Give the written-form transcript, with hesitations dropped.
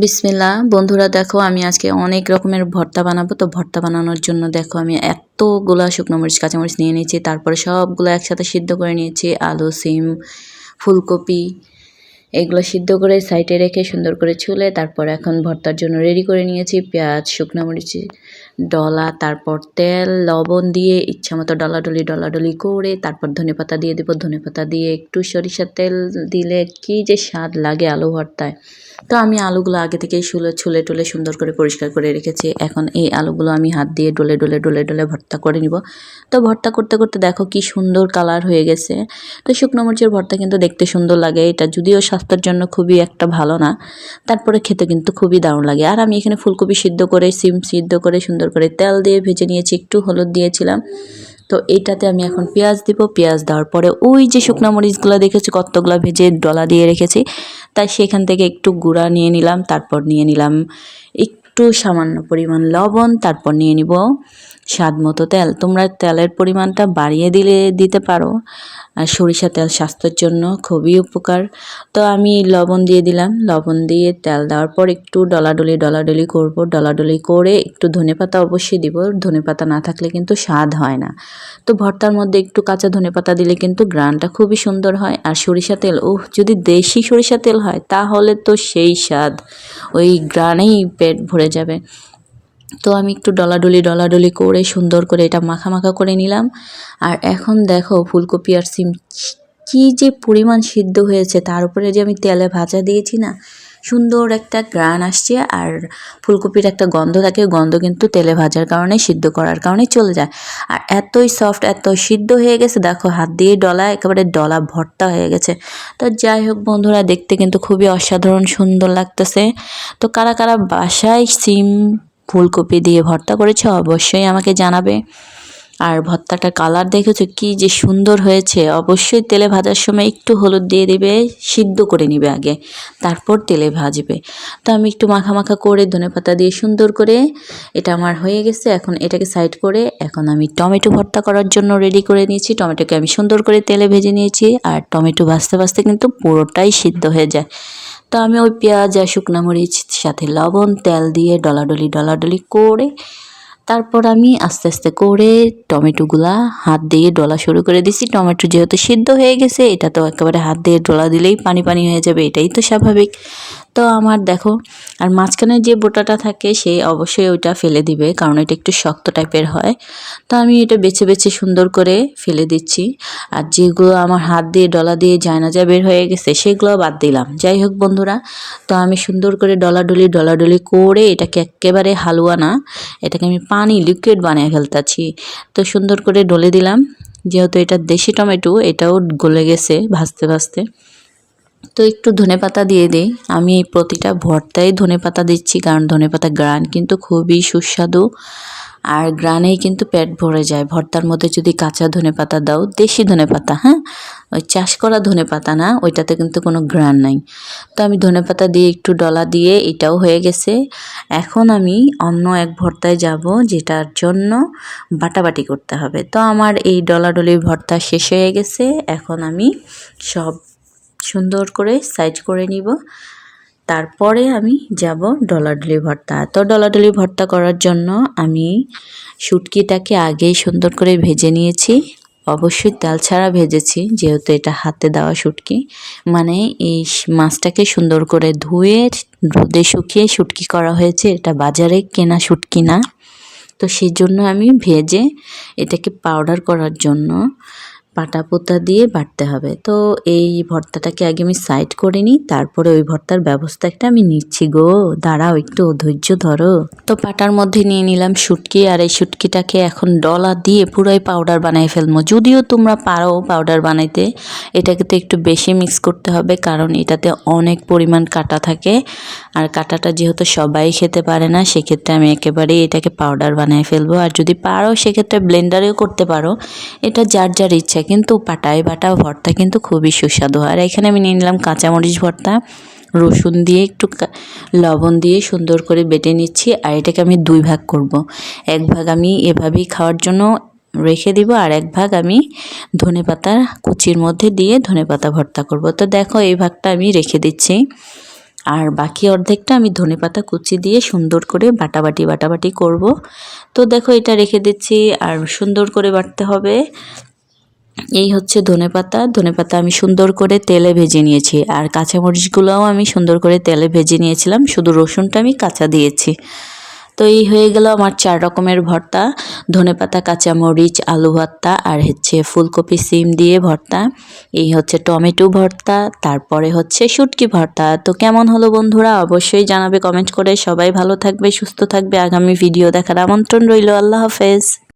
বিসমিল্লাহ বন্ধুরা, দেখো আমি আজকে অনেক রকমের ভর্তা বানাবো। তো ভর্তা বানানোর জন্য দেখো আমি এতগুলা শুকনো মরিচ কাঁচামরিচ নিয়ে নিয়েছি, তারপরে সবগুলো একসাথে সিদ্ধ করে নিয়েছি। আলু, সিম, ফুলকপি এগুলো সিদ্ধ করে সাইডে রেখে সুন্দর করে ছুলে তারপর এখন ভর্তার জন্য রেডি করে নিয়েছি। পেঁয়াজ, শুকনো মরিচ, ডলা, তারপর তেল, লবণ দিয়ে ইচ্ছামতো ডলাডলি করে তারপর ধনেপাতা দিয়ে দেবো। ধনেপাতা দিয়ে একটু সরিষার তেল দিলে কি যে স্বাদ লাগে আলু ভর্তায়। তো আমি আলুগুলো আগে থেকেই ছুলে টুলে সুন্দর করে পরিষ্কার করে রেখেছি। এখন এই আলুগুলো আমি হাত দিয়ে ডলে ভর্তা করে নিব। তো ভর্তা করতে করতে দেখো কি সুন্দর কালার হয়ে গেছে। তো শুকনো মরিচের ভর্তা কিন্তু দেখতে সুন্দর লাগে, এটা যদিও স্বাস্থ্যের জন্য খুবই একটা ভালো না, তারপরে খেতে কিন্তু খুবই দারুণ লাগে। আর আমি এখানে ফুলকপি সিদ্ধ করে, সিম সিদ্ধ করে সুন্দর করে তেল দিয়ে ভেজে নিয়েছি, একটু হলুদ দিয়েছিলাম। তো এইটাতে আমি এখন পেঁয়াজ দিব। পেঁয়াজ দেওয়ার পরে ওই যে শুকনো মরিচগুলো দেখেছি কতগুলো ভেজে ডলা দিয়ে রেখেছি, তাই সেখান থেকে একটু গুঁড়া নিয়ে নিলাম। তারপর নিয়ে নিলাম একটু সামান্য পরিমাণ লবণ, তারপর নিয়ে নিব স্বাদ মতো তেল। তোমরা তেলের পরিমাণটা বাড়িয়ে দিতে পারো। আর সরিষা তেল স্বাস্থ্যের জন্য খুবই উপকার। তো আমি লবণ দিয়ে দিলাম। লবণ দিয়ে তেল দেওয়ার পর একটু ডলাডলি করব। ডলাডলি করে একটু ধনেপাতা অবশ্যই দিব, ধনেপাতা না থাকলে কিন্তু স্বাদ হয় না। তো ভর্তার মধ্যে একটু কাঁচা ধনেপাতা দিলে কিন্তু গ্রানটা খুবই সুন্দর হয়। আর সরিষা তেল, যদি দেশি সরিষা তেল হয় তাহলে তো সেই স্বাদ, ওই গ্রানেই পেট ভরে যাবে। তো আমি একটু ডলাডলি করে সুন্দর করে এটা মাখা করে নিলাম। আর এখন দেখো ফুলকপি আর সিম কি যে পরিমাণ সিদ্ধ হয়েছে, তার উপরে যে আমি তেলে ভাজা দিয়েছি না, সুন্দর একটা গ্রান আসছে। আর ফুলকপির একটা গন্ধ থাকে, গন্ধ কিন্তু তেলে ভাজার কারণে, সিদ্ধ করার কারণে চলে যায়। আর এতই সফট, এত সিদ্ধ হয়ে গেছে, দেখো হাত দিয়ে ডলা একেবারে ডলা ভর্তা হয়ে গেছে। তো যাই হোক বন্ধুরা, দেখতে কিন্তু খুবই অসাধারণ সুন্দর লাগতেছে। তো কারা কারা বাসায় সিম ফুলকপি দিয়ে ভর্তা করেছে অবশ্যই আমাকে জানাবে। আর ভর্তাটার কালার দেখেছো কি যে সুন্দর হয়েছে। অবশ্যই তেলে ভাজার সময় একটু হলুদ দিয়ে দিবে, সিদ্ধ করে নিবে আগে, তারপর তেলে ভাজবে। তো আমি একটু মাখা করে ধনেপাতা দিয়ে সুন্দর করে এটা আমার হয়ে গেছে। এখন এটাকে সাইড করে এখন আমি টমেটো ভর্তা করার জন্য রেডি করে নিয়েছি। টমেটোকে আমি সুন্দর করে তেলে ভেজে নিয়েছি। আর টমেটো ভাজতে কিন্তু পুরোটাই সিদ্ধ হয়ে যায়। তো আমি ওই পেঁয়াজ আর শুকনো মরিচ সাথে লবণ তেল দিয়ে ডলাডলি করে তারপর আমি আস্তে আস্তে করে টমেটোগুলা হাত দিয়ে ডলা শুরু করে দিছি। টমেটো যেহেতু সিদ্ধ হয়ে গেছে, এটা তো একেবারে হাত দিয়ে ডলা দিলেই পানি হয়ে যাবে, এটাই তো স্বাভাবিক। তো আমার দেখো, আর মাঝখানে যে বোটাটা থাকে সে অবশ্যই ওইটা ফেলে দিবে, কারণ এটা একটু শক্ত টাইপের হয়। তো আমি এটা বেছে সুন্দর করে ফেলে দিচ্ছি। আর যেগুলো আমার হাত দিয়ে ডলা দিয়ে জায়নাজা বের হয়ে গেছে সেগুলো বাদ দিলাম। যাই হোক বন্ধুরা, তো আমি সুন্দর করে ডলাডলি করে এটাকে একেবারে হালুয়া না, এটাকে আমি পানি লিকুইড বানিয়ে ফেলতেছি। তো সুন্দর করে ডলে দিলাম। যেহেতু এটা দেশি টমেটো, এটাও গলে গেছে ভাজতে। তো একটু ধনেপাতা দিয়ে দিই। আমি এই প্রতিটা ভর্তায় ধনেপাতা দিচ্ছি, কারণ ধনেপাতা গ্রান কিন্তু খুবই সুস্বাদু। আর গ্রানেই কিন্তু পেট ভরে যায়। ভর্তার মধ্যে যদি কাঁচা ধনেপাতা দাও, দেশি ধনেপাতা, হ্যাঁ, ওই চাষ করা ধনেপাতা না, ওইটাতে কিন্তু কোনো গ্রান নাই। তো আমি ধনেপাতা দিয়ে একটু ডলা দিয়ে এটাও হয়ে গেছে। এখন আমি অন্য এক ভর্তায় যাব, যেটার জন্য বাটাবাটি করতে হবে। তো আমার এই ডলাডলি ভর্তা শেষ হয়ে গেছে। এখন আমি সব সুন্দর করে সাইজ করে নিব। তারপরে আমি যাব ডলাডলি ভর্তা। তো ডলাডলি ভর্তা করার জন্য আমি শুটকিটাকে আগেই সুন্দর করে ভেজে নিয়েছি। অবশ্যই তেল ছাড়া ভেজেছি, যেহেতু এটা হাতে দেওয়া শুটকি। মানে এই মাছটাকে সুন্দর করে ধুয়ে রোদে শুকিয়ে শুটকি করা হয়েছে, এটা বাজারে কেনা শুটকি না। তো সেই জন্য আমি ভেজে এটাকে পাউডার করার জন্য পাটা দিয়ে বাটতে হবে। তো এই ভর্তাটাকে আগে আমি সাইড করে নিই, তারপরে ওই ভর্তার ব্যবস্থা একটা আমি নিচ্ছি গো, দাঁড়াও একটু ধৈর্য ধরো। তো পাটার মধ্যে নিয়ে নিলাম শুটকি, আর এই শুটকিটাকে এখন ডলা দিয়ে পুরোই পাউডার বানিয়ে ফেলবো। যদিও তোমরা পারো পাউডার বানাইতে, এটাকে তো একটু বেশি মিক্স করতে হবে, কারণ এটাতে অনেক পরিমাণ কাঁটা থাকে। আর কাঁটাটা যেহেতু সবাই খেতে পারে না, সেক্ষেত্রে আমি একেবারেই এটাকে পাউডার বানিয়ে ফেলবো। আর যদি পারো সেক্ষেত্রে ব্লেন্ডারেও করতে পারো, এটা যার ইচ্ছা। কিন্তু পাটায় বাটা ভর্তা কিন্তু খুবই সুস্বাদু হয়। আর এখানে আমি নিয়ে নিলাম কাঁচামরিচ ভর্তা, রসুন দিয়ে একটু লবণ দিয়ে সুন্দর করে বেটে নিচ্ছি। আর এটাকে আমি 2 ভাগ করব। এক ভাগ আমি এভাবেই খাওয়ার জন্য রেখে দিব, আর এক ভাগ আমি ধনেপাতা কুচির মধ্যে দিয়ে ধনেপাতা ভর্তা করব। তো দেখো এই ভাগটা আমি রেখে দিচ্ছি। আর বাকি অর্ধেকটা আমি ধনেপাতা কুচি দিয়ে সুন্দর করে বাটাবাটি করব। তো দেখো এটা রেখে দিচ্ছি আর সুন্দর করে বাটতে হবে। এই হচ্ছে ধনেপাতা আমি সুন্দর করে তেলে ভেজে নিয়েছি আর কাঁচামরিচগুলোও আমি সুন্দর করে তেলে ভেজে নিয়েছিলাম, শুধু রসুনটা আমি কাঁচা দিয়েছি। তো এই হয়ে গেল আমার 4 রকমের ভর্তা, ধনেপাতা, কাঁচামরিচ, আলু ভর্তা আর হচ্ছে ফুলকপি সিম দিয়ে ভর্তা। এই হচ্ছে টমেটো ভর্তা, তারপরে হচ্ছে শুটকি ভর্তা। তো কেমন হলো বন্ধুরা অবশ্যই জানাবে কমেন্ট করে। সবাই ভালো থাকবে, সুস্থ থাকবে। আগামী ভিডিও দেখার আমন্ত্রণ রইল। আল্লাহ হাফেজ।